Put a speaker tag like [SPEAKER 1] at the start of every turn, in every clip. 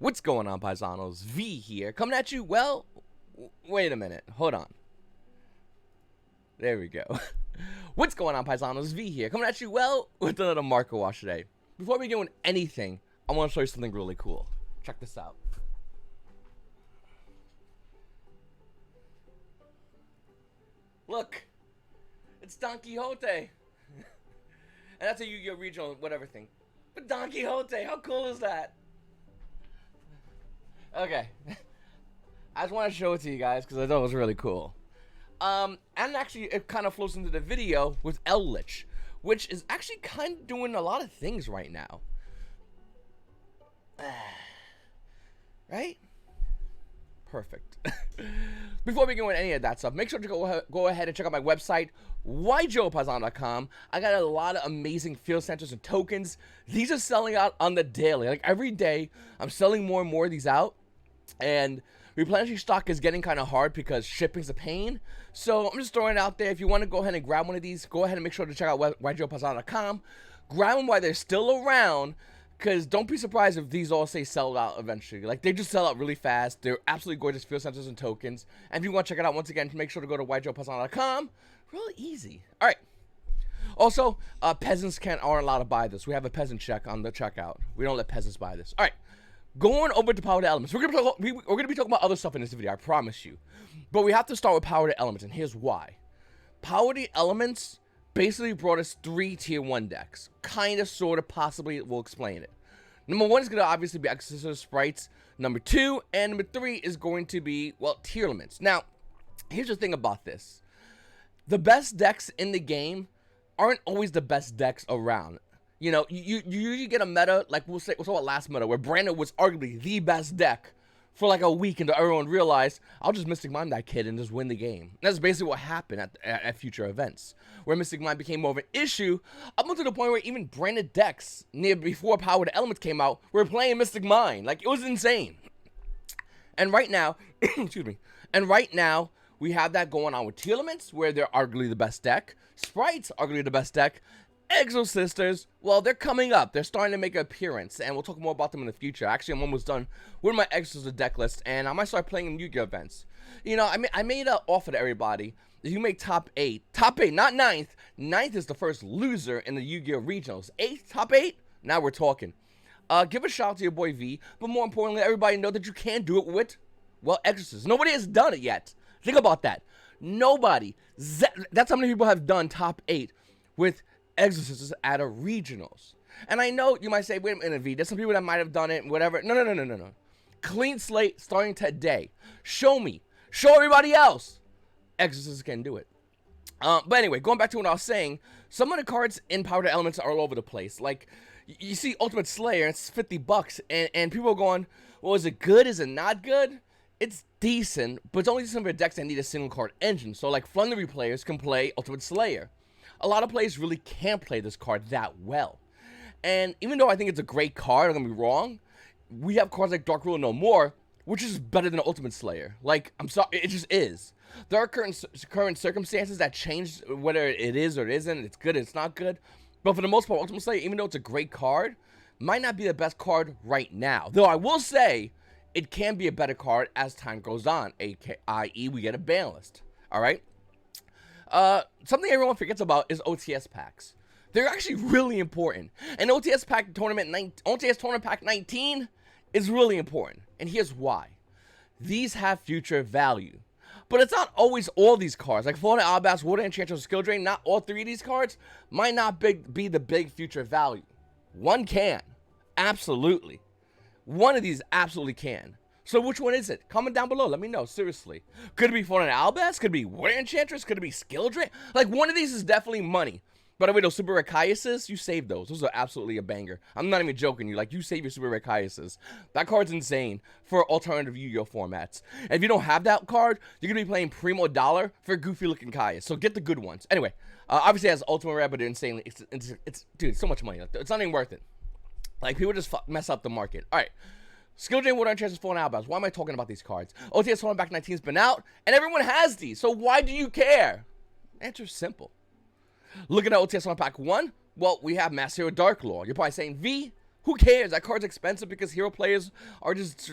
[SPEAKER 1] What's going on, Paisanos? V here, coming at you. Well, wait a minute. Hold on. There we go. What's going on, Paisanos? V here, coming at you, well, with another marker wash today. Before we begin with anything, I want to show you something really cool. Check this out. Look, it's Don Quixote. And that's a Yu-Gi-Oh! Regional whatever thing. But Don Quixote, how cool is that? Okay. I just want to show it to you guys because I thought it was really cool. And actually, it kind of flows into the video with Eldritch, which is actually kind of doing a lot of things right now. Right? Perfect. Before we go into any of that stuff, make sure to go ahead and check out my website, YGOPaisano.com. I got a lot of amazing field centers and tokens. These are selling out on the daily. Like every day, I'm selling more and more of these out. And replenishing stock is getting kind of hard because shipping's a pain. So I'm just throwing it out there. If you want to go ahead and grab one of these, go ahead and make sure to check out YGOPaisano.com. Grab them while they're still around. Because don't be surprised if these all say sell out eventually. Like, they just sell out really fast. They're absolutely gorgeous field centers and tokens. And if you want to check it out, once again, make sure to go to YGOPaisano.com. Really easy. All right. Also, peasants aren't allowed to buy this. We have a peasant check on the checkout. We don't let peasants buy this. All right. Going over to Power to Elements. We're gonna be talking about other stuff in this video, I promise you. But we have to start with Power to Elements, and here's why. Power to Elements basically brought us 3 tier 1 decks. Kinda, sorta, possibly, we'll explain it. Number 1 is going to obviously be Exorcist Sprites. Number 2 and number 3 is going to be, well, tier elements. Now, here's the thing about this. The best decks in the game aren't always the best decks around. You know, you usually get a meta, like we'll talk about last meta, where Brandon was arguably the best deck for like a week until everyone realized, I'll just Mystic Mime that kid and just win the game. That's basically what happened at future events, where Mystic Mime became more of an issue, up until the point where even branded decks, before Power to Elements came out, were playing Mystic Mime. Like, it was insane. And right now, excuse me, and right now, we have that going on with tier elements, where they're arguably the best deck, Sprites, arguably the best deck, Exo Sisters, well, they're coming up. They're starting to make an appearance, and we'll talk more about them in the future. Actually, I'm almost done with my Exo Sister deck list, and I might start playing in Yu-Gi-Oh! Events. You know, I made an offer to everybody. If you make top 8, not 9th. 9th is the first loser in the Yu-Gi-Oh! Regionals. 8th, top 8? Now we're talking. Give a shout out to your boy V, but more importantly, everybody know that you can do it with, well, Exorcists. Nobody has done it yet. Think about that. Nobody. That's how many people have done top 8 with Exorcists at a regionals. And I know you might say, wait a minute, V, there's some people that might have done it, whatever. No. Clean slate starting today. Show me. Show everybody else. Exorcists can do it. But anyway, going back to what I was saying, some of the cards in Power to Elements are all over the place. Like, you see Ultimate Slayer, it's $50, and people are going, well, is it good? Is it not good? It's decent, but it's only some of the decks that need a single card engine. So, like, Flundery players can play Ultimate Slayer. A lot of players really can't play this card that well. And even though I think it's a great card, I'm going to be wrong, we have cards like Dark Rule No More, which is better than Ultimate Slayer. Like, I'm sorry, it just is. There are current circumstances that change whether it is or it isn't, it's good, it's not good. But for the most part, Ultimate Slayer, even though it's a great card, might not be the best card right now. Though I will say, it can be a better card as time goes on, i.e. we get a ban list. Alright? Something everyone forgets about is OTS packs. They're actually really important. And OTS Tournament Pack 19 is really important. And here's why. These have future value. But it's not always all these cards. Like Fallen Albas, Water Enchantress, Skill Drain, not all 3 of these cards might not be the big future value. One can. Absolutely. One of these absolutely can. So which one is it? Comment down below. Let me know. Seriously. Could it be Fallen Albas? Could it be Water Enchantress? Could it be Skill Drain? Like, one of these is definitely money. By the way, those Super Rare Caiuses, you save those. Those are absolutely a banger. I'm not even joking you. Like, you save your Super Rare Caiuses. That card's insane for alternative Yu-Gi-Oh! Formats. And if you don't have that card, you're going to be playing Primo Dollar for goofy-looking Caius. So get the good ones. Anyway, obviously it has Ultimate Rare, but they're insanely... It's dude, so much money. It's not even worth it. Like, people just mess up the market. All right. Skill Drain, Water Enchantress, Fallen Albas. Why am I talking about these cards? OTS Tournament Pack 19 has been out, and everyone has these. So why do you care? Answer's simple. Look at OTS Tournament Pack 1. Well, we have Master Hero Dark Lore. You're probably saying, V, Who cares? That card's expensive because hero players are just,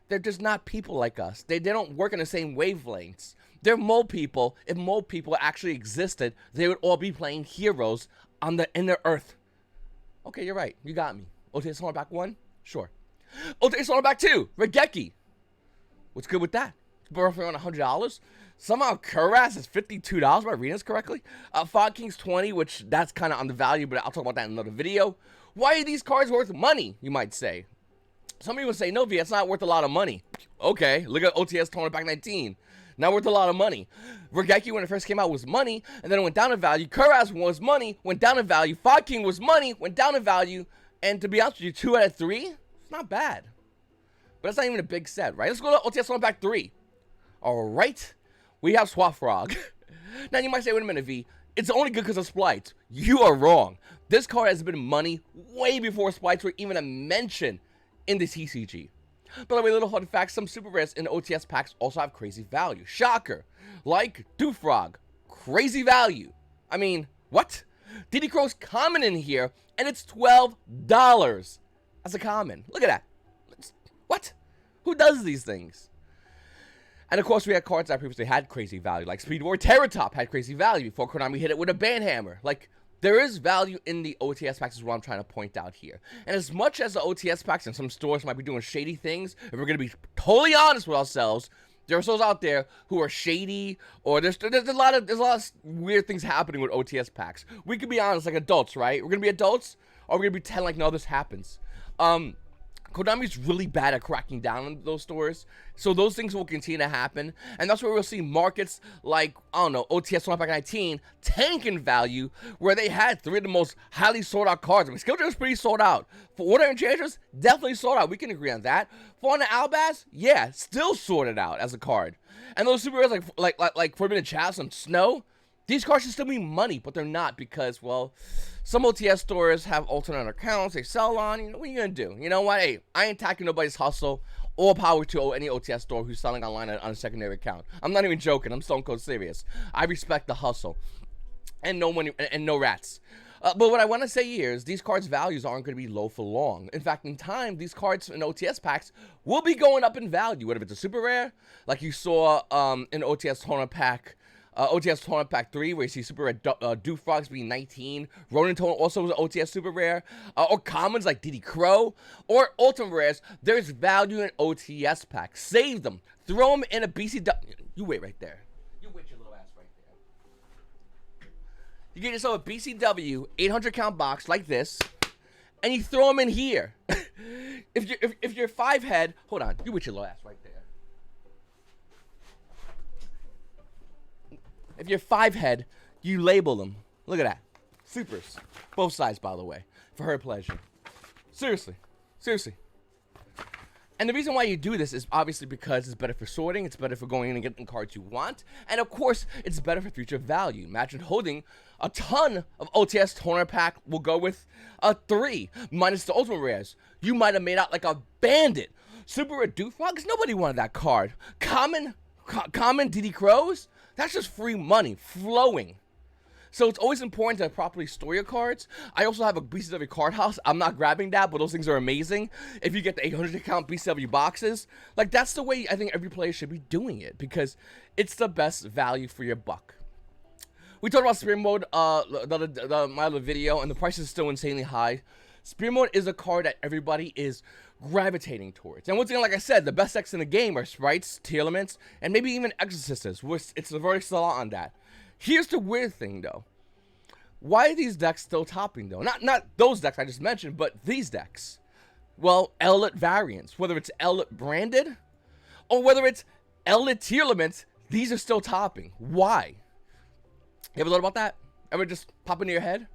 [SPEAKER 1] they're just not people like us. They don't work in the same wavelengths. They're mole people. If mole people actually existed, they would all be playing heroes in the earth. Okay, you're right. You got me. OTS Horror Pack 1? Sure. OTS Horror Pack 2, Regeki. What's good with that? It's roughly around $100. Somehow Kuras is $52, if I read this correctly. Fog King's 20, which that's kind of on the value, but I'll talk about that in another video. Why are these cards worth money, you might say? Some people say, no, V, it's not worth a lot of money. Okay, look at OTS Horror Pack 19. Not worth a lot of money. Regeki, when it first came out, was money, and then it went down in value. Kuras was money, went down in value. Fog King was money, went down in value. And to be honest with you, 2 out of 3, it's not bad. But it's not even a big set, right? Let's go to OTS Horror Pack 3. All right. We have Swap Frog. Now, you might say, wait a minute, V. It's only good because of splites. You are wrong. This card has been money way before splites were even a mention in the TCG. By the way, little fun fact, some super rares in OTS packs also have crazy value. Shocker. Like Doofrog. Crazy value. I mean, what? Diddy Crow's common in here, and it's $12 as a common. Look at that. What? Who does these things? And of course, we had cards that previously had crazy value, like Speed War Terratop had crazy value before Konami hit it with a Banhammer. Like, there is value in the OTS packs is what I'm trying to point out here. And as much as the OTS packs and some stores might be doing shady things, if we're going to be totally honest with ourselves, there are those out there who are shady, or there's a lot of weird things happening with OTS packs. We can be honest, like adults, right? We're going to be adults, or we're going to pretend like, no, this happens. Konami's really bad at cracking down on those stores, so those things will continue to happen, and that's where we'll see markets like, I don't know, OTS Pack 19 tank in value, where they had 3 of the most highly sold out cards. I mean, Skill was pretty sold out. For Order Enchanters, definitely sold out. We can agree on that. For the Albaz, yeah, still sorted out as a card. And those super rares like Forbidden Chalice and Snow, these cards should still be money, but they're not because, well, some OTS stores have alternate accounts they sell on. What are you going to do? You know what? Hey, I ain't attacking nobody's hustle. All power to any OTS store who's selling online on a secondary account. I'm not even joking. I'm stone cold serious. I respect the hustle. And no money and no rats. But what I want to say here is these cards' values aren't going to be low for long. In fact, in time, these cards in OTS packs will be going up in value. Whether it's a super rare, like you saw in OTS Tournament Pack, OTS Tournament Pack 3, where you see super rare Doofrogs being 19. Ronin Tone also was an OTS super rare. Or commons like Diddy Crow. Or ultimate rares. There's value in OTS packs. Save them. Throw them in a BCW. You wait right there. You wait your little ass right there. You get yourself a BCW 800 count box like this. And you throw them in here. if you're 5-head, hold on. You wait your little ass right there. If you're 5-head, you label them. Look at that. Supers. Both sides, by the way. For her pleasure. Seriously. Seriously. And the reason why you do this is obviously because it's better for sorting, it's better for going in and getting cards you want, and of course, it's better for future value. Imagine holding a ton of OTS Tournament Pack. We'll go with a 3, minus the ultimate rares. You might have made out like a bandit. Super Rare Doofrogs? Nobody wanted that card. Common DD Crows? That's just free money, flowing. So it's always important to properly store your cards. I also have a BCW card house. I'm not grabbing that, but those things are amazing. If you get the 800 count BCW boxes, like that's the way I think every player should be doing it because it's the best value for your buck. We talked about Spear Mode my other video, and the price is still insanely high. Spear Mode is a card that everybody is gravitating towards. And once again, like I said, the best decks in the game are Sprites, Tearlaments, and maybe even Exorcists. It's very still on that. Here's the weird thing, though. Why are these decks still topping, though? Not those decks I just mentioned, but these decks. Well, Elite variants. Whether it's Elite branded, or whether it's Elite Tearlaments, these are still topping. Why? You ever thought about that? Ever just pop into your head?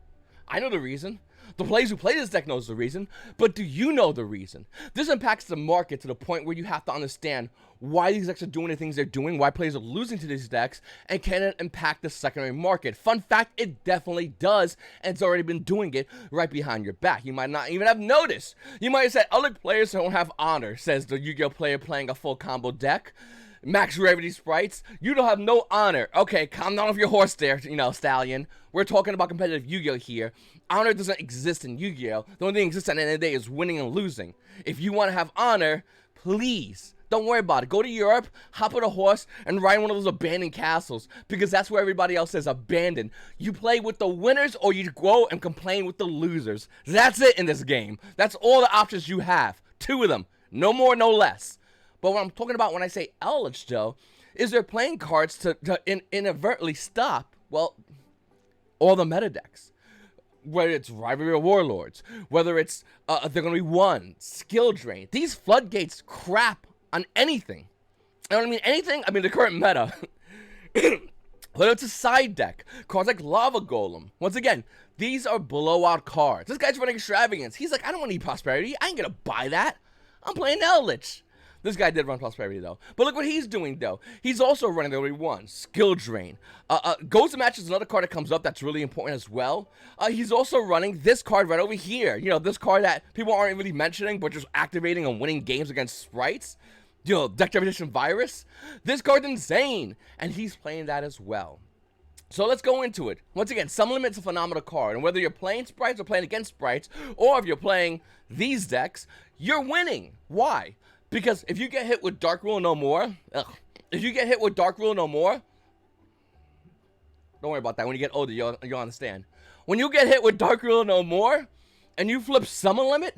[SPEAKER 1] I know the reason. The players who play this deck knows the reason, but do you know the reason? This impacts the market to the point where you have to understand why these decks are doing the things they're doing, why players are losing to these decks, and can it impact the secondary market? Fun fact, it definitely does, and it's already been doing it right behind your back. You might not even have noticed. You might have said, other players don't have honor, says the Yu-Gi-Oh player playing a full combo deck. max rarity sprites. You don't have no honor. Okay, calm down with your horse there, Stallion. We're talking about competitive Yu-Gi-Oh here. Honor doesn't exist in Yu-Gi-Oh. The only thing that exists at the end of the day is winning and losing. If you want to have honor, please, don't worry about it. Go to Europe, hop on a horse, and ride one of those abandoned castles, because that's where everybody else is abandoned. You play with the winners, or you go and complain with the losers. That's it in this game. That's all the options you have. 2 of them. No more, no less. But what I'm talking about when I say Eldritch, though, is they're playing cards to inadvertently stop, well, all the meta decks. Whether it's Rivalry of Warlords, whether it's they're going to be 1, Skill Drain. These floodgates crap on anything. I don't mean anything, I mean the current meta. Whether it's a side deck, cards like Lava Golem. Once again, these are blowout cards. This guy's running Extravagance. He's like, I don't want to need Prosperity. I ain't going to buy that. I'm playing Eldritch. This guy did run Prosperity, though. But look what he's doing, though. He's also running the 1, Skill Drain. Ghost Match is another card that comes up that's really important as well. He's also running this card right over here. This card that people aren't really mentioning, but just activating and winning games against sprites. Deck Devastation Virus. This card's insane, and he's playing that as well. So let's go into it. Once again, Summon Limit's a phenomenal card, and whether you're playing sprites or playing against sprites, or if you're playing these decks, you're winning. Why? Because if you get hit with Dark Rule No More, don't worry about that. When you get older, you'll understand. When you get hit with Dark Rule No More, and you flip Summon Limit,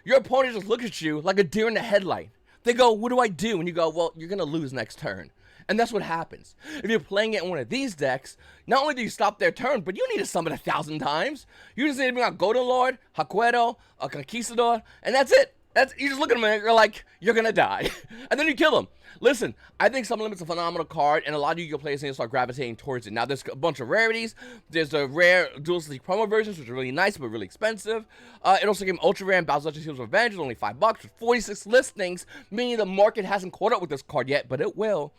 [SPEAKER 1] your opponent just looks at you like a deer in the headlight. They go, what do I do? And you go, well, you're going to lose next turn. And that's what happens. If you're playing it in one of these decks, not only do you stop their turn, but you need to summon 1,000 times. You just need to bring out Golden Lord, Hakuero, a Conquistador, and that's it. You just look at them and you're like, you're going to die. And then you kill them. Listen, I think Summon Limit's a phenomenal card, and a lot of Yu-Gi-Oh players need to start gravitating towards it. Now, there's a bunch of rarities. There's the rare Duelist League promo versions, which are really nice, but really expensive. It also came Ultra Rare and Bowser's Legend Seals of Revenge, only $5, with 46 listings, meaning the market hasn't caught up with this card yet, but it will.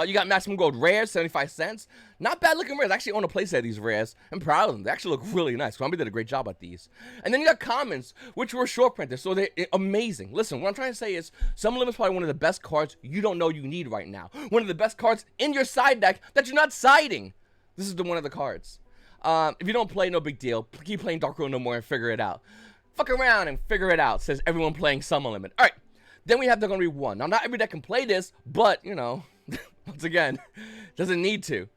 [SPEAKER 1] You got Maximum Gold Rares, 75 cents. Not bad looking rares. I actually own a playset of these rares. I'm proud of them. They actually look really nice. Konami did a great job at these. And then you got commons, which were short printed, so they're amazing. Listen, what I'm trying to say is, Summon Limit is probably one of the best cards you don't know you need right now. One of the best cards in your side deck that you're not siding. This is one of the cards. If you don't play, no big deal. Keep playing Dark Rule No More and figure it out. Fuck around and figure it out, says everyone playing Summon Limit. Alright, then we have They're Gonna Be 1. Now, not every deck can play this, but, once again, doesn't need to.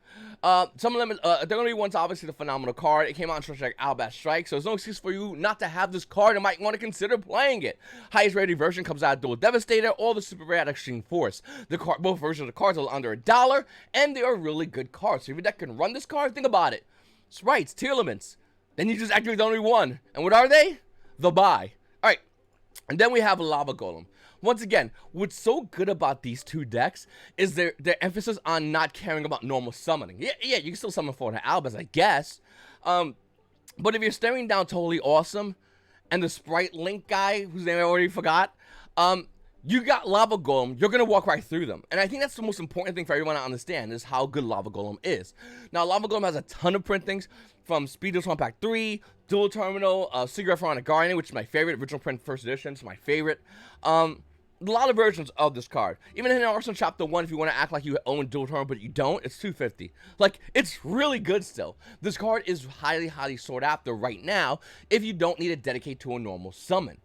[SPEAKER 1] Some of them, They're Gonna Be 1's obviously the phenomenal card. It came out in Star Trek Albat Strike, so there's no excuse for you not to have this card and might want to consider playing it. Highest rated version comes out of Dual Devastator or the Super Rare Extreme Force. Both versions of the cards are under $1, and they are really good cards. So if your deck can run this card, think about it. Sprites, Tier Elements. Then you just activate the only 1. And what are they? The buy. Alright, and then we have Lava Golem. Once again, what's so good about these 2 decks is their emphasis on not caring about normal summoning. Yeah, you can still summon for the Albas, I guess. But if you're staring down Totally Awesome and the Sprite Link guy, whose name I already forgot, you got Lava Golem, you're going to walk right through them. And I think that's the most important thing for everyone to understand, is how good Lava Golem is. Now, Lava Golem has a ton of printings, from Speed Duel Pack 3, Dual Terminal, Cigarette for Honor Guardian, which is my favorite, original print first edition, it's my favorite. A lot of versions of this card. Even in Arsenal Chapter 1, if you want to act like you own Dual Terminal, but you don't, it's $250. Like, it's really good still. This card is highly, highly sought after right now if you don't need to dedicate to a normal summon.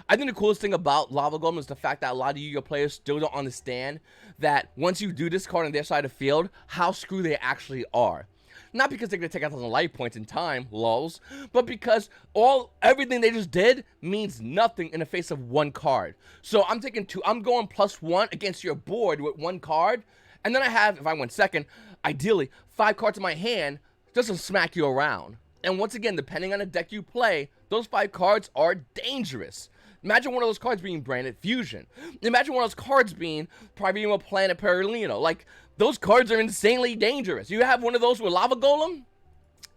[SPEAKER 1] I think the coolest thing about Lava Golem is the fact that a lot of Yu-Gi-Oh players still don't understand that once you do this card on their side of the field, how screwed they actually are. Not because they're going to take out 1,000 life points in time, lols, but because everything they just did means nothing in the face of 1 card. So I'm going +1 against your board with 1 card, and then I have, if I went second, ideally, 5 cards in my hand just to smack you around. And once again, depending on the deck you play, those 5 cards are dangerous. Imagine one of those cards being branded Fusion. Imagine one of those cards being Primeval Planet Perlino. Like, those cards are insanely dangerous. You have one of those with Lava Golem,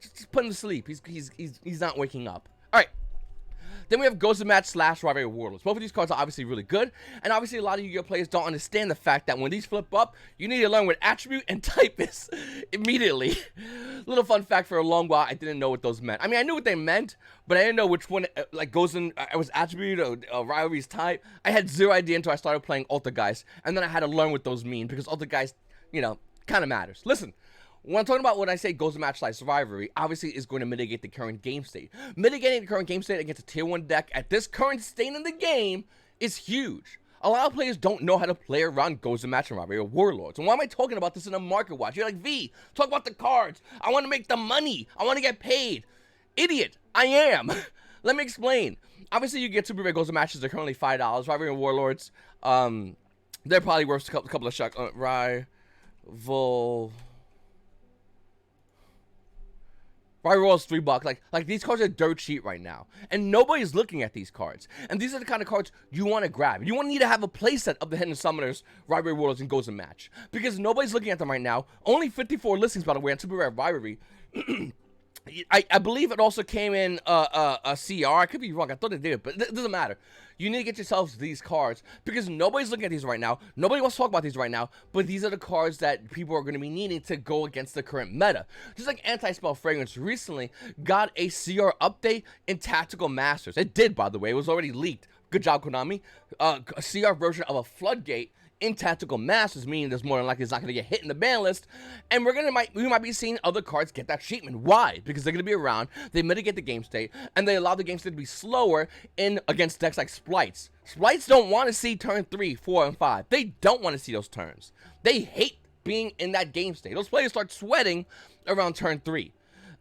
[SPEAKER 1] just put him to sleep. He's not waking up. All right. Then we have Ghost Match slash Rivalry Warlords. Both of these cards are obviously really good, and obviously a lot of Yu-Gi-Oh players don't understand the fact that when these flip up, you need to learn what attribute and type is immediately. Little fun fact, for a long while, I didn't know what those meant. I mean, I knew what they meant, but I didn't know which one, like, goes in, it was attribute or rivalry's type. I had zero idea until I started playing Altergeist, and then I had to learn what those mean, because Altergeist, you know, kind of matters. Listen. When I'm talking about when I say Ghost Match slash Rivalry, obviously is going to mitigate the current game state. Mitigating the current game state against a tier 1 deck at this current state in the game is huge. A lot of players don't know how to play around Ghost Match and Rivalry Warlords. And why am I talking about this in a market watch? You're like, V, talk about the cards. I want to make the money. I want to get paid. Idiot, I am. Let me explain. Obviously, you get super rare Ghost Matches. They're currently $5. Rivalry Warlords, they're probably worth a couple of shucks. Rival Firewall's $3. Like these cards are dirt cheap right now, and nobody's looking at these cards. And these are the kind of cards you want to grab. You want to need to have a playset of the Hidden Summoners, Rivalry Warlords, and Ghost Match, because nobody's looking at them right now. Only 54 listings, by the way, on Super Rare Rivalry. I believe it also came in a CR. I could be wrong. I thought it did, but it doesn't matter. You need to get yourselves these cards because nobody's looking at these right now. Nobody wants to talk about these right now, but these are the cards that people are going to be needing to go against the current meta. Just like Anti-Spell Fragrance recently got a CR update in Tactical Masters. It did, by the way. It was already leaked. Good job, Konami. A CR version of a Floodgate in Tactical Masters, meaning there's more than likely it's not going to get hit in the ban list, and we might be seeing other cards get that treatment. Why? Because they're going to be around, they mitigate the game state, and they allow the game state to be slower in against decks like Splites. Splites don't want to see turn 3, 4, and 5. They don't want to see those turns. They hate being in that game state. Those players start sweating around turn 3.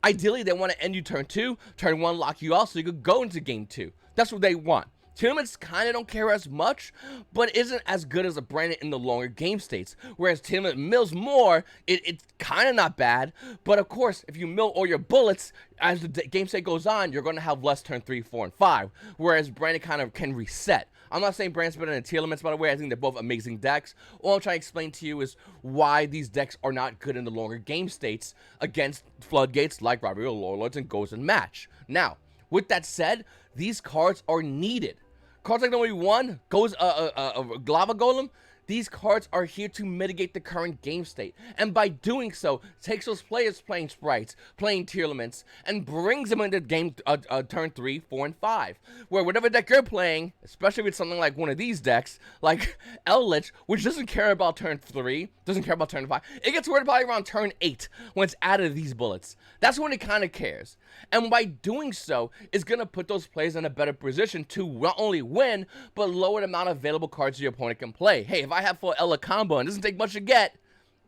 [SPEAKER 1] Ideally, they want to end you turn 2, turn 1 lock you out so you could go into game 2. That's what they want. Tournaments kind of don't care as much, but isn't as good as a Brandon in the longer game states. Whereas tournament mills more, it's kind of not bad. But of course, if you mill all your bullets, as the game state goes on, you're going to have less turn 3, 4, and 5. Whereas Brandon kind of can reset. I'm not saying Brandon's better than tier limits, by the way. I think they're both amazing decks. All I'm trying to explain to you is why these decks are not good in the longer game states against floodgates like Rivalry Warlords and Ghost Match. Now, with that said, these cards are needed. Cards like number 1 goes Lava Golem. These cards are here to mitigate the current game state, and by doing so, takes those players playing sprites, playing tier limits, and brings them into game turn 3, 4, and 5. Where whatever deck you're playing, especially with something like one of these decks, like Eldritch, which doesn't care about turn 3, doesn't care about turn 5, it gets worried about around turn 8 when it's added these bullets. That's when it kind of cares. And by doing so, it's going to put those players in a better position to not only win, but lower the amount of available cards your opponent can play. Hey, if I have full Ella combo and it doesn't take much to get,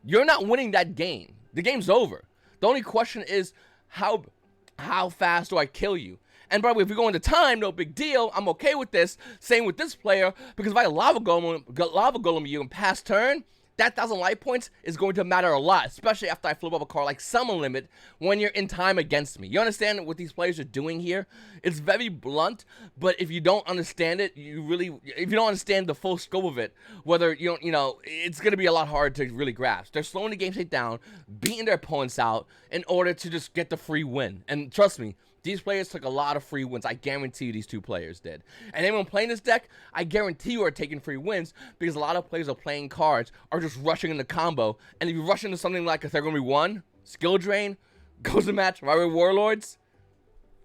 [SPEAKER 1] you're not winning that game. The game's over. The only question is, how fast do I kill you? And by the way, if we go into time, no big deal. I'm okay with this. Same with this player, because if I Lava Golem you in past turn, that 1,000 life points is going to matter a lot, especially after I flip up a card like Summon Limit when you're in time against me. You understand what these players are doing here? It's very blunt, but if you don't understand it, if you don't understand the full scope of it, whether you know, it's going to be a lot hard to really grasp. They're slowing the game state down, beating their opponents out in order to just get the free win. And trust me, these players took a lot of free wins. I guarantee you these two players did. And anyone playing this deck, I guarantee you are taking free wins because a lot of players are playing cards, are just rushing in the combo. And if you rush into something like a They're 1, Skill Drain, Ghost Match, Rivalry Warlords,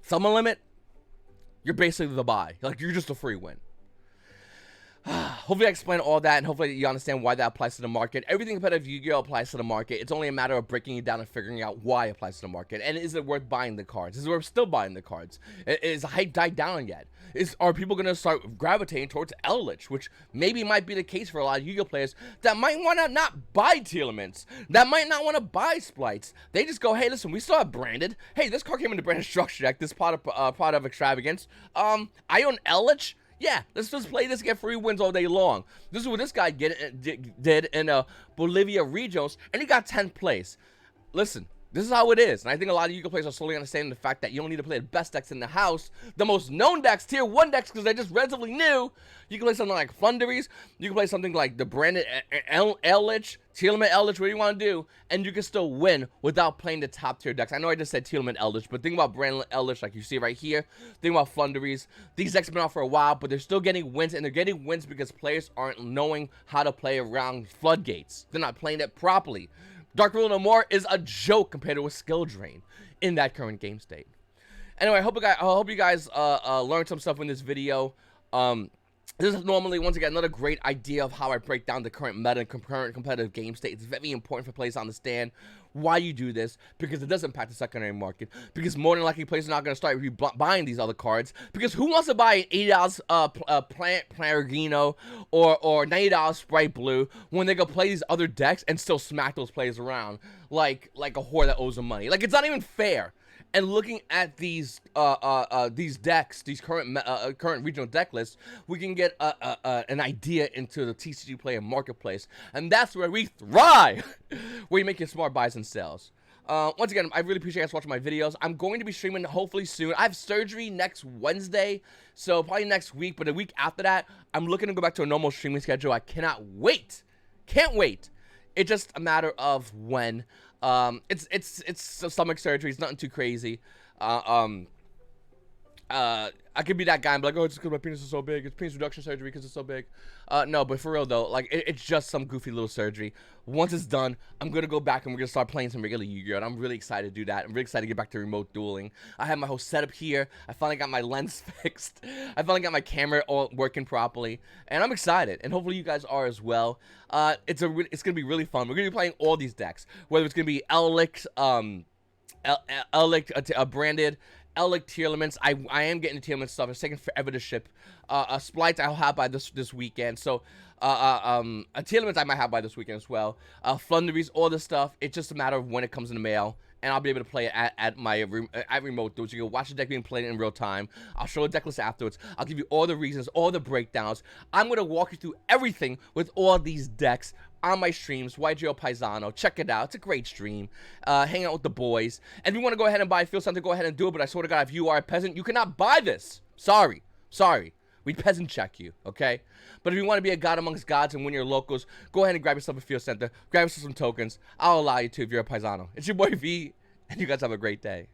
[SPEAKER 1] Summon Limit, you're basically the buy. Like, you're just a free win. Hopefully I explained all that, and hopefully you understand why that applies to the market. Everything competitive Yu-Gi-Oh! Applies to the market. It's only a matter of breaking it down and figuring out why it applies to the market. And is it worth buying the cards? Is it worth still buying the cards? Is the hype died down yet? Are people going to start gravitating towards Eldritch, which maybe might be the case for a lot of Yu-Gi-Oh! Players that might want to not buy tier limits, that might not want to buy splites. They just go, hey, listen, we still have Branded. Hey, this card came in the Branded Structure deck, this pot of Extravagance. I own Eldritch. Yeah, let's just play this, get free wins all day long. This is what this guy did in Bolivia Regionals, and he got 10th place. Listen, This is how it is. And I think a lot of Yu-Gi-Oh players are slowly understanding the fact that you don't need to play the best decks in the house. The most known decks, tier 1 decks, because they're just relatively new. You can play something like Flunderies. You can play something like the branded Eldritch, Tearlament Eldritch, whatever you want to do. And you can still win without playing the top tier decks. I know I just said Tearlament Eldritch, but think about branded Eldritch like you see right here. Think about Flunderies. These decks have been out for a while, but they're still getting wins. And they're getting wins because players aren't knowing how to play around floodgates. They're not playing it properly. Dark Rule No More is a joke compared to a skill drain in that current game state. Anyway, I hope you guys learned some stuff in this video. This is normally, once again, another great idea of how I break down the current meta and current competitive game state. It's very important for players to understand why you do this, because it does impact the secondary market, because more than likely players are not going to start buying these other cards, because who wants to buy an $80 Plant Planargino or $90 Sprite Blue when they go play these other decks and still smack those players around like a whore that owes them money? Like, it's not even fair. And looking at these decks, these current regional deck lists, we can get an idea into the TCG player marketplace, and that's where we thrive, where you make your smart buys and sells. Once again, I really appreciate you guys watching my videos. I'm going to be streaming hopefully soon. I have surgery next Wednesday, so probably next week, but a week after that, I'm looking to go back to a normal streaming schedule. I cannot wait. Can't wait. It's just a matter of when. It's stomach surgery. It's nothing too crazy. I could be that guy and be like, oh, it's because my penis is so big. It's penis reduction surgery because it's so big. No, but for real though, like, it's just some goofy little surgery. Once it's done, I'm gonna go back and we're gonna start playing some regular Yu-Gi-Oh! And I'm really excited to do that. I'm really excited to get back to remote dueling. I have my whole setup here. I finally got my lens fixed. I finally got my camera all working properly, and I'm excited. And hopefully you guys are as well. It's gonna be really fun. We're gonna be playing all these decks, whether it's gonna be Ellick, branded. Ellick Tearlaments. I am getting the Tearlament stuff. It's taking forever to ship. Splites I'll have by this weekend. So Tearlaments I might have by this weekend as well. Flunderies, all this stuff. It's just a matter of when it comes in the mail, and I'll be able to play it at remote duels. You can watch the deck being played in real time. I'll show a deck list afterwards. I'll give you all the reasons, all the breakdowns. I'm gonna walk you through everything with all these decks on my streams, YGOPaisano. Check it out. It's a great stream. Hang out with the boys. And if you want to go ahead and buy a field center, go ahead and do it. But I swear to God, if you are a peasant, you cannot buy this. Sorry. We peasant check you, okay? But if you want to be a god amongst gods and win your locals, go ahead and grab yourself a field center. Grab yourself some tokens. I'll allow you to if you're a paisano. It's your boy V, and you guys have a great day.